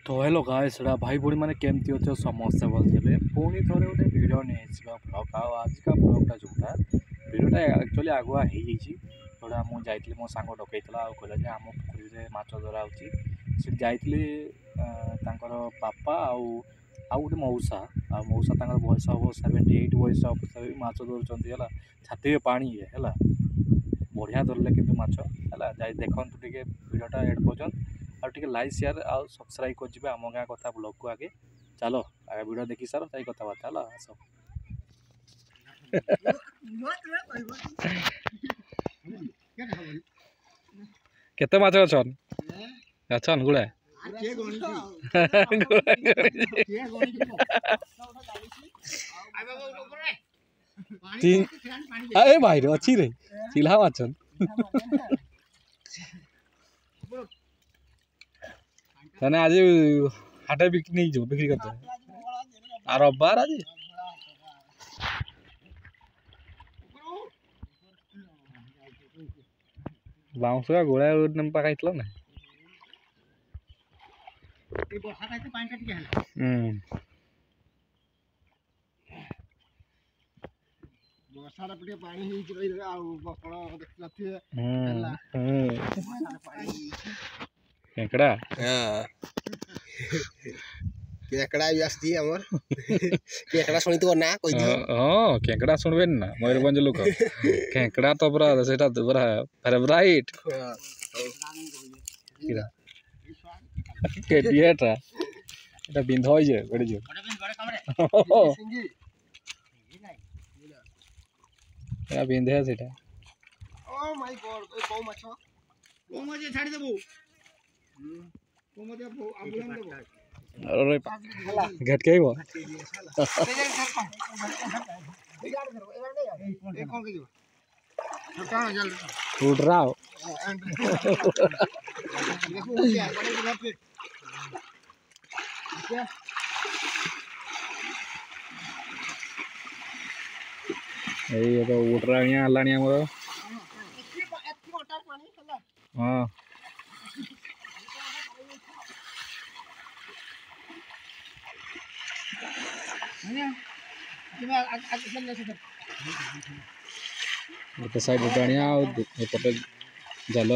तो hello guys भाई भौणी मैंने केमती अच्छे समस्ते बोलते पुणी थे गोटे भिड नहीं ब्लग आज का ब्लगटा जोटा भिडटा एक्चुअली आगुआ हो जोटा मुझे जाइए मो सांग डकई कहला आम पोखरी माछ धरा हो जाइली बापा आउ गोटे मौसा मौसा बयस हम 78 बयस माछ धरुंच छाती पानी है बढ़िया धरले कि माछ है देखु टे भिडटा एड पर्यंत आगे लाइक शेयर आउ सब्सक्राइब कर आम गाँ कथा ब्लॉग को आगे चलो आगे वीडियो देखी सार ताई कथबार्ता है आस केते माछ अछन अछन गुड़ा ए भाई रे अच्छी रे चिल्हा माछन ताने आज हाटे बिक्री करते आ रविवार आज बाउंस का गोड़ा पकाइल ना केकड़ा केकड़ा भी आसती हमर केकड़ा सुनी तो ना कोई दियो हां केकड़ा सुनबे ना मयूरभंज लोक केकड़ा तो पूरा सेटा तो पूरा फेवरेट किरा केटिएटा এটা বিন্ধ হই যে বেড়ে যে এটা বিন্ধে আছে এটা ও মাই গড ওই কও মাছ ছাড়ি দেবো কও মাছ আবুলাম দেবো अरे घट के वो उड़ रहा हो ये तो उड़ रहा है यहाँ लानिया मरो हाँ गोटे साइड डाणिया एपटे जाल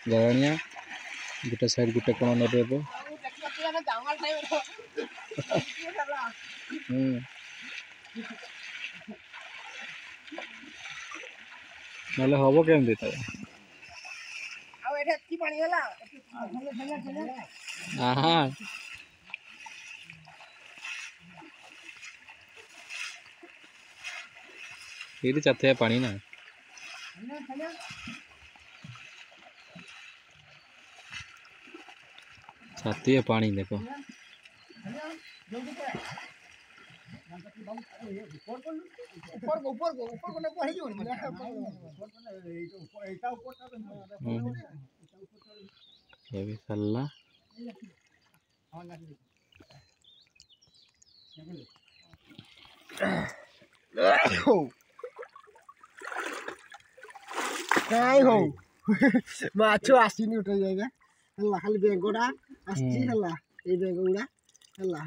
जानिया गोटे साइड गोटे कोण नदी ना हम केमती हाँ ये चाहते हैं पानी ना छाती है पानी देखो ये भी सल्ला काय हो माछो आसीनी उठे जाएगा हल्ला खाली बेंगोड़ा आसी हल्ला ए बेंगोड़ा हल्ला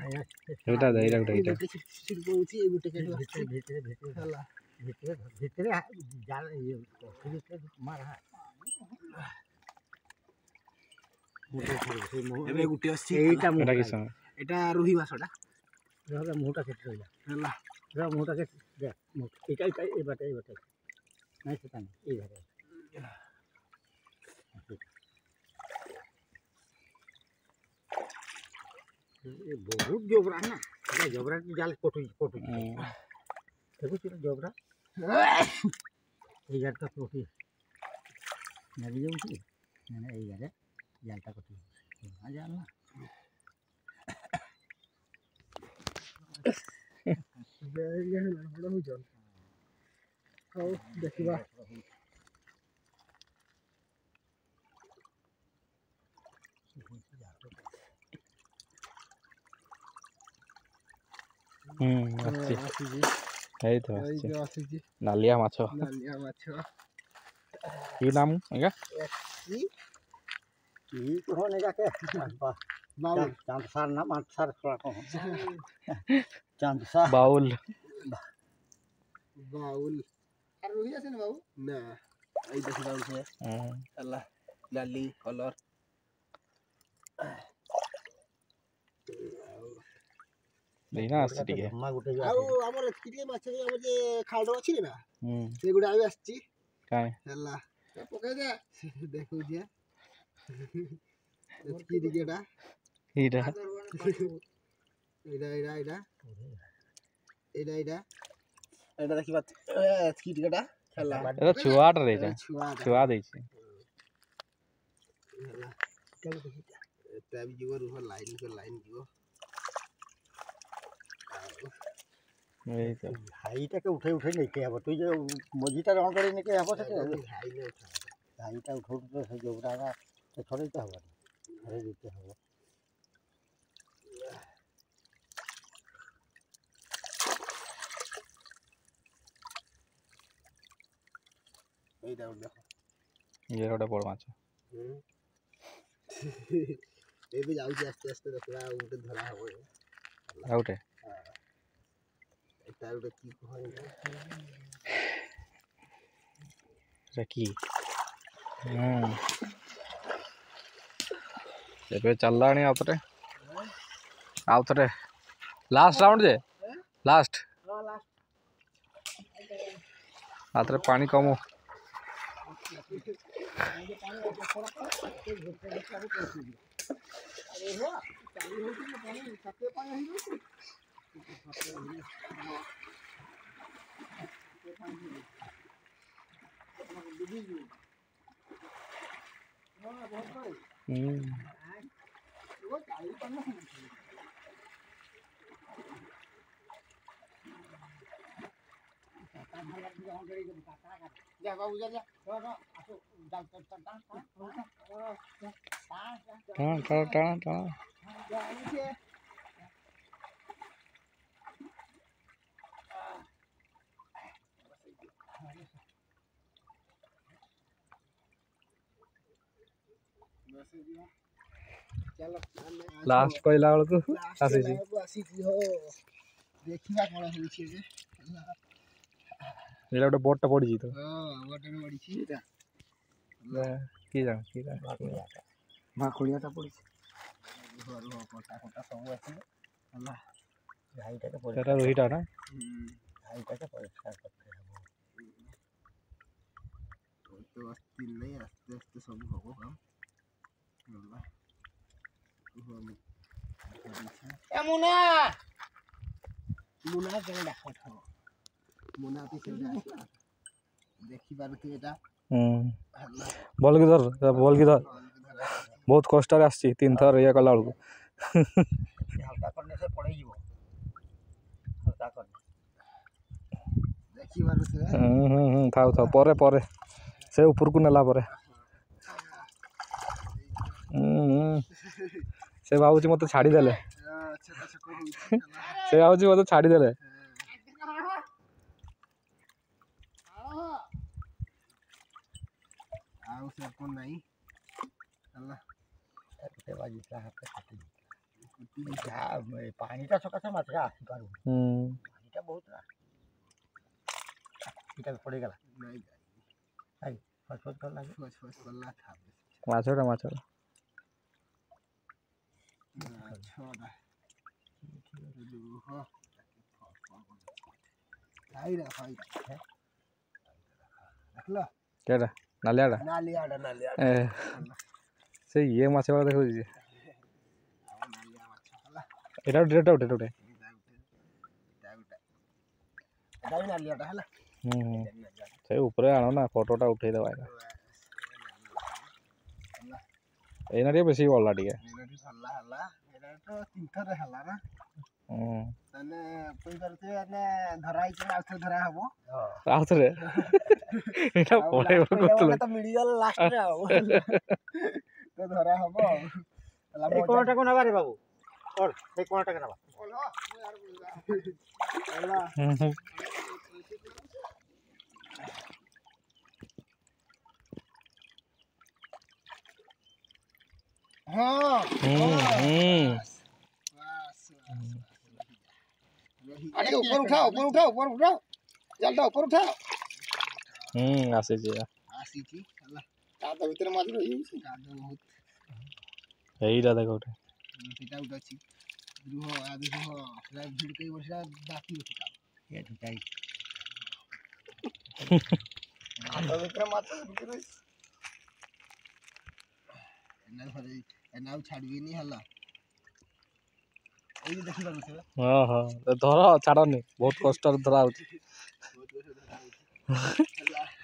एटा दे एटा एटा सिट बोउची ए गुटे के हल्ला भीतर जाल ये मार एबे गुटे आसी एटा किसा एटा रोही माछटा रहला मुटा केट रहिला हल्ला रा मुटा के दे एटा ए बाटे नहीं से तानी ए घरे ये बहुत जोबरा ना जोबरा जाल कोटू देखो चिरा जोबरा ए जाता कोटी नदी जाउची ना ए घरे जालता कोटी आ जाल ना ये बड़ा हो जाल आओ देखिबा नालिया माछ की नाम एगा ठीक होने जाके बाउल चांद सार ना मांट सार थोड़ा को चांद सार बाउल बाउल আর রহি আছে না বাবু না এই দেখি বাউল আছে আল্লাহ লালি কলর দেইনা আসছে টিকে ଆଉ ଆମର ଏତିକି ଟିକେ ମାଛ ଆମର ଯେ ଖାଉଡ଼ ଅଛି ନା ସେଗୁଡ଼ା ଆଉ ଆସିଛି କାଇଁ ହେଲା ପକାଇ ଦେ ଦେଖଉଛି ଏତିକି ଟିକେଟା ଏଇଟା ଏଇଟା ଏଇଟା ଏଇଟା ଏଇଟା ଏଇଟା ଏଇଟା ଦେଖିବା ଏତିକି ଟିକେଟା ହେଲା ଏଟା ଛୁଆଟା ଦେଇଛ ଛୁଆ ଦେଇଛି ହେଲା କେବେ ଦେଖିଛ ଏଟା ବି ଯିବ ରୁହ ଲାଇନ୍ ଯିବ ଏଇ ତ ହାଇଟାকে ଉଠେଇ ନେଇକି ହେବ ତୁଇ ଯେ ମଝିଟା ରଣ କରି ନେଇକି ହେବ ସେଟା ହାଇଟା ଉଠଉ ତ ସେ ଯୋଉଟା ଛଡ଼େଇତେ ହେବନି ଛଡ଼େଇ ଦିতে ହେବ এইটা দেখো ଇଏ ଗୋଟେ ବଡ଼ ମାଛ ଏବେ ଯାଉଛି ଆସ୍ତେ ଆସ୍ତେ ଦେଖିବା ଆଉ ଗୋଟେ ଧରା ହେବ ଆଉ ଗୋଟେ এটা ଗୋଟେ কি କହିଲେ ଏଟା କି ଏବେ ଚାଲିଲାଣି ଆଉ ଥରେ ଲାଷ୍ଟ ରାଉଣ୍ଡ ଯେ ଲାଷ୍ଟ ଆଉ ଥରେ ପାଣି କମ जा बाबू जा टाण ଲାଷ୍ଟ କହିଲା ବେଳକୁ ଆସିଛି ଦେଖିବା କ'ଣ ହେଉଛି ଏବେ ଏଇଟା ଗୋଟେ ବୋଟଟା ପଡ଼ିଛି ତ ଗୋଟେ ପଡ଼ିଛି ଏଇଟା କି ଜାଣ ମାଖୁଳିଆଟା ପଡ଼ିଛି କଟା ସବୁ ଅଛି ହେଲା ଘାଇଟାকে ସେଟା ରୋହିଟା ନା ଘାଇଟାকে ପରିଷ୍କାର করতে হবে তো অস্থির নেই আস্তে আস্তে সব হবো কাম ହେଲା মুনা মুনা কেন ডাকছ মুনা পিছনে ଦେଖିପାରୁଥିବେ ଏଟା ଭଲ କି ଧର ବହୁତ କଷ୍ଟରେ ଆସିଛି 3 ଥର ଇଏ କଲା ବେଳକୁ ହାଲକା କରିନେ ସେ ପଳେଇଯିବ ହାଲକା କରିନେ ଦେଖିପାରୁଥିବେ ଥାଉ ପରେ ସେ ଉପରକୁ ନେଲା ପରେ ସେ ଭାବୁଛି ମୋତେ ଛାଡ଼ିଦେଲେ ଆଉ ସେ କ'ଣ ନାହିଁ ହେଲା ଗୋଟେ ବାଜିଥିଲା ହାତ ପାଣିଟା ସକାଶେ ମାଛଟା ଆସିପାରୁନି ପାଣିଟା ବହୁତ ଏଇଟା ପଡ଼ିଗଲା ନାଇଁ ଫସ ଲାଗେ କଲା ମାଛଟା କେଟା ନାଲିଆଟା ସେ ଇଏ ମାଛ ଗୁଡ଼ା ଦେଖାଉଛି ଏଇଟା ଗୋଟେ ସେ ଉପରେ ଆଣ ନା ଫଟୋଟା ଉଠେଇଦେବା ଏଇନା ଟିକେ ବେଶୀ ଭଲ ଟିକେ ଆଉଥରେ ଏଇଟା ମିଳିଗଲା ଲାଷ୍ଟରେ ଆଉ ଧରା ହବ ଆଉ କଣଟାକୁ ନେବା ରେ ବାବୁ ସେଇ କଣଟାକୁ ନେବା हाँ अरे ऊपर उठाओ जल्दी ऊपर उठाओ आसीची आसीची हला काद भीतर माछ रही काद बहुत एईटा देख गोटे सेटा उठ अछि रुह आदि रुह सेटा भिड़ के वर्षा बाकी अछि ये ठिकाई काद भीतर माछ भीतर एना छाड़बीनी हला एई देखि पारुछ हाँ हाँ धर छाड़नी बहुत कष्ट धरा होची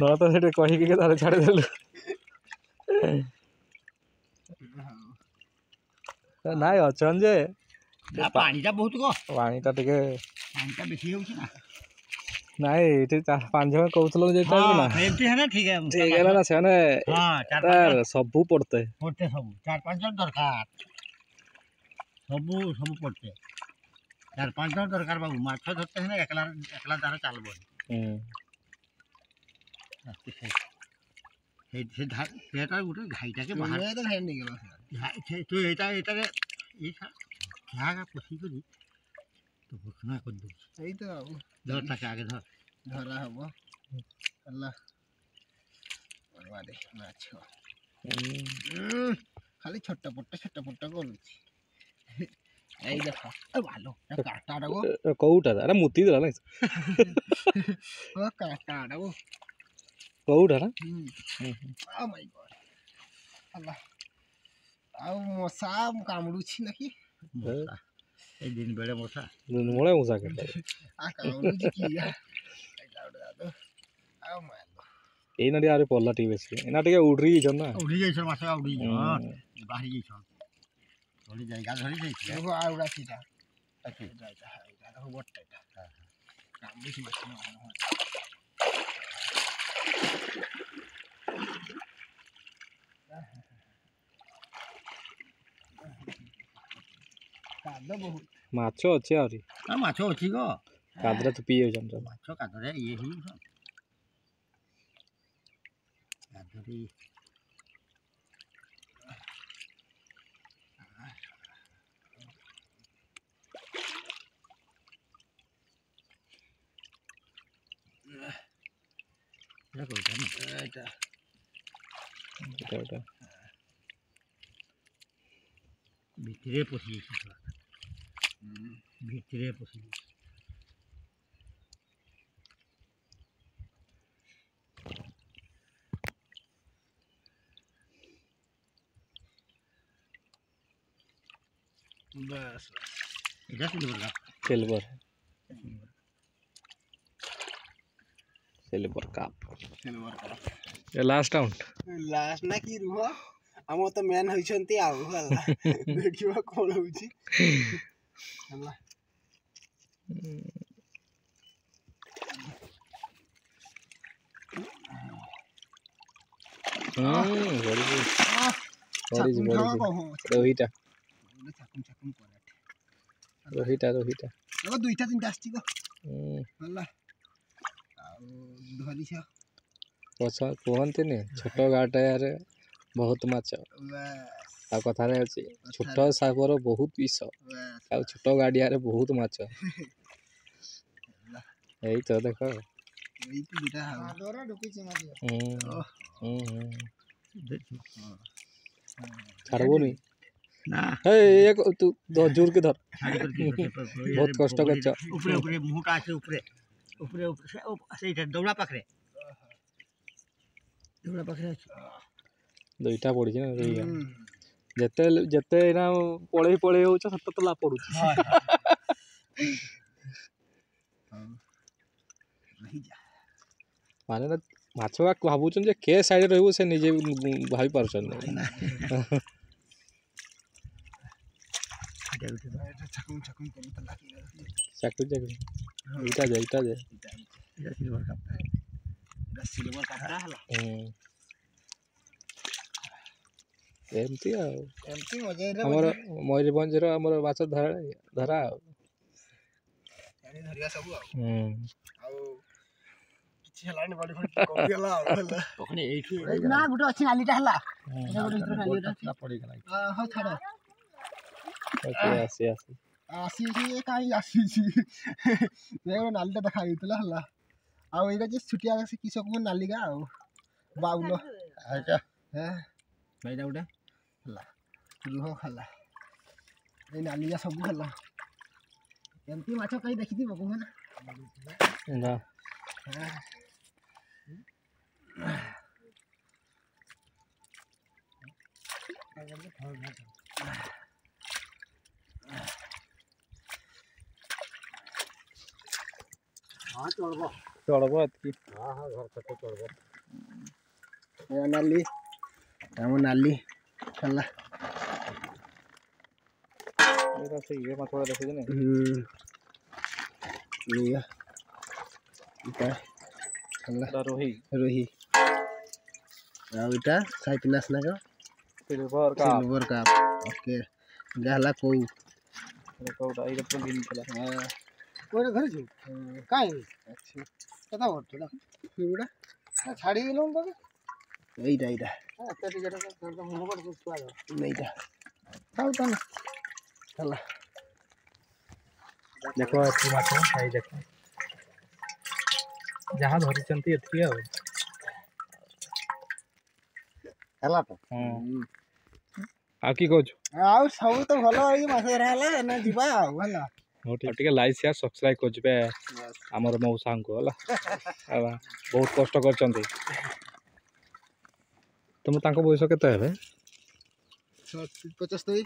न तो सेटे कही के तारे छाड़ी देलु नाइ अछन जे पानीटा बहुत गो पानीटा टिके पानीटा बेसी होउछ ना नाइ एठी 4-5 जण कहउतलो जे टाइम ना एमटी है ना ठीक है ना सेने हां 4-5 सबू पड़ते सब 4-5 जन दरकार सबू पड़ते 4-5 जन दरकार बाबू माछ धरते हैं ना एकला दारा चलबो से धार पेटा उठे घाईटा के बाहर तो घाई नहीं गेलो घाई तो एटा रे ई क्या का पुसी करी तो भखना कर दो सही तो धर तक आगे धरा हबो अल्लाह बर्बादे माछ खाली छोटा पोट्टा करूची এই দেখো ভালো কাটাটা গো কৌটা আরে মুতি দিলা না ও কাটাটা গো কৌটা না ও মাই গড আল্লাহ ଆଉ ମଶା କାମୁଡୁଛି ନାକି এই ଦିନ ବେଳେ ମଶା মোলে মুসা কে କାମୁଡୁଛି କି ଆଉ ମାଲ ଏଇନା ଟିକେ ଆରେ ପଲ୍ଲା ଟିକେ ବେଶୀ ଏଇନା ଟିକେ ଉଡରି ଯାଇଛନ୍ ନା ଉଡି ଯାଇଛ ମାଛ ଉଡି ବାହାରି ଯାଇଛ थोड़ी जगह धरी जाई देखो आउडा सीधा अच्छी जाइता है इधर हो बटटा काम भी मछली काद बहुत ମାଛ ଅଛି ଆହୁରି आ माछो अछि गो କାଦରେ ତ ପିଇ ଯାଉଛନ୍ ସବୁ माछो कादरे ये ही कादरे এটা ভিতরে পশি ভিতরে পশি बस এটা सिल्वर कप ये लास्ट राउंड ना कि रुह आम तो मैन होइछंती आउ हला देखिबा कोन होउची हला रोहिटा रोहिटा एगो दुईटा तीनटा आछी गो हला धरी छ पछा कहंतनी छोट गाटा यार बहुत माछ आ कथा रे अछि छोट सागर बहुत विष आ छोट गाडिया रे बहुत माछ एई तो देखो एई तो दुटा हादरा ढुकी छ माछ छाड़बो नहीं ना ए एक तू जोर के धर बहुत कष्ट करछ ऊपर मुहटा আছে ऊपर সেইটা দৌড়া পাখরে আছে দুইটা পড়িছে না রইয়া যেতে যেতে না পড়েই होछ সত্য তো লা পড়ুଛି माने ना माछ भावुछन जे के साइड रहबो से निजे भाई पारछन छकुम करू त लागी चाकू इटा जे सिल्वर कपड़ा हला एमती आ एमती मजे रे हमर मयूरभंज रो हमर माछ धरा यानी धरिया सब आ किछि ହେଲାଣି ବଡି ଫଡି କମିଗଲା ଆଉ ହେଲା ପଖଣି ଏଇଠି ନା ଗୋଟେ ଅଛି ନାଲିଟା ହେଲା ହୁଁ। ଗୋଟେ ଭିତରେ ନାଲିଟା ଅଛି ପଡ଼ିଗଲା ହଉ ଛାଡ଼ ଆସି ଆସିଛି କାହିଁ ଆସିଛି ଗୋଟେ ନାଲିଟା ଦେଖା ଯାଇଥିଲା ହେଲା ଆଉ ଏଇଟା ଯେ ଛୁଟିଆ କୃଷକ ନାଲିକା ଆଉ ବାଉଲ ଏଇଟା ହେଁ ଏଇଟା ଗୋଟେ ହେଲା ରୁହ ହେଲା ଏଇ ନାଲିକା ସବୁ ହେଲା ଏମିତି ମାଛ କାହିଁ ଦେଖିଥିବ କହୁନା ନା ହଁ ଚଳିବ ଚଳବ ଏତିକି ହଁ ଘର ଛୋଟ ଚଳିବ ନାଲି ଆମ ନାଲି ହେଲା ଏଇଟା ସେ ଇଏ ମାଛ ଗୁଡ଼ା ଦେଖୁଛୁ ନା ଇଏ ଏଇଟା ହେଲା ରୋହି ରୋହି ଆଉ ଏଇଟା ସାଇପିନାସ ନାକ ସିଲଭର କାପ ସିଲଭର କାପ ଓକେ ଏଇଟା ହେଲା କୋଉ କୋଉଟା ଏଇଟା ପୁରା ଗ୍ରୀନ ଥିଲା କୋଉଟା ଧରିଛୁ କାଇଁ ଆଚ୍ଛା କେତେ ବଢ଼ିଥିଲା ଏଇଗୁଡ଼ା ଛାଡ଼ିଗଲୁ ତବେ ଏଇଟା ଏଇଟା ଏତେ ଟିକେ ଏଇଟା ହଉ ତାହେଲେ ହେଲା ଦେଖ ଏଠି ମାଛ ଖାଇ ଦେଖ ଯାହା ଧରିଛନ୍ତି ଏତିକି ଆଉ ହେଲା ତ ଆଉ କି କହୁଛୁ ଆଉ ସବୁ ତ ଭଲ ହେଇକି ମାଛ ଧରା ହେଲା ଏନା ଯିବା ଆଉ ହେଲା ହଉ ଟିକେ ଲାଇକ୍ ସେୟାର ସବସ୍କ୍ରାଇବ୍ କରିଯିବେ ଆମର ମଉସାଙ୍କୁ ହେଲା ବହୁତ କଷ୍ଟ କରିଛନ୍ତି ତୁମ ତାଙ୍କ ବୟସ କେତେ ହେବେ 75